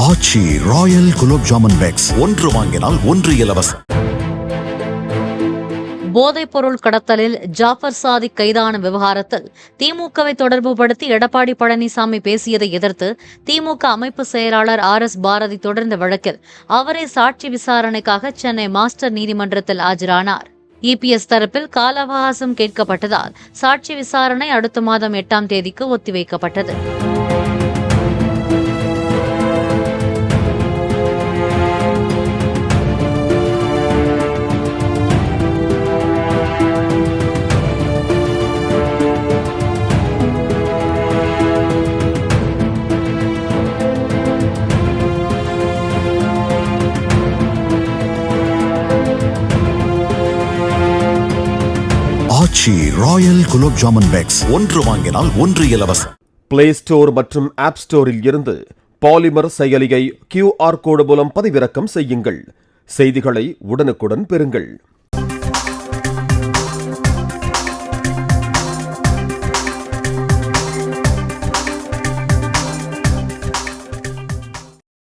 ஆச்சி Royal gulab jamun packs ஒன்று வாங்கினால் ஒன்று இலவசம். போதைப்பொருள் கடத்தலில் ஜாஃபர் சாதிக் கைதான விவகாரத்தில் திமுகவை தொடர்புபடுத்தி எடப்பாடி பழனிசாமி பேசியதை எதிர்த்து திமுக அமைப்பு செயலாளர் RS பாரதி தொடர்ந்த வழக்கில் அவரே சாட்சி விசாரணைக்காக சென்னை மாஸ்டர் நீதிமன்றத்தில் ஆஜரானார். EPS தரப்பில் கால அவகாசம் கேட்கப்பட்டதால் சாட்சி விசாரணை அடுத்த மாதம் 8ஆம் தேதிக்கு ஒத்திவைக்கப்பட்டது. ஆச்சி ராயல் குலோப் ஜாமுன் பேக்ஸ் ஒன்று வாங்கினால் ஒன்று இலவசம். பிளே ஸ்டோர் மற்றும் ஆப் ஸ்டோரில் இருந்து பாலிமர் செயலியை QR கோடு மூலம் பதிவிறக்கம் செய்யுங்கள். செய்திகளை உடனுக்குடன் பெறுங்கள்.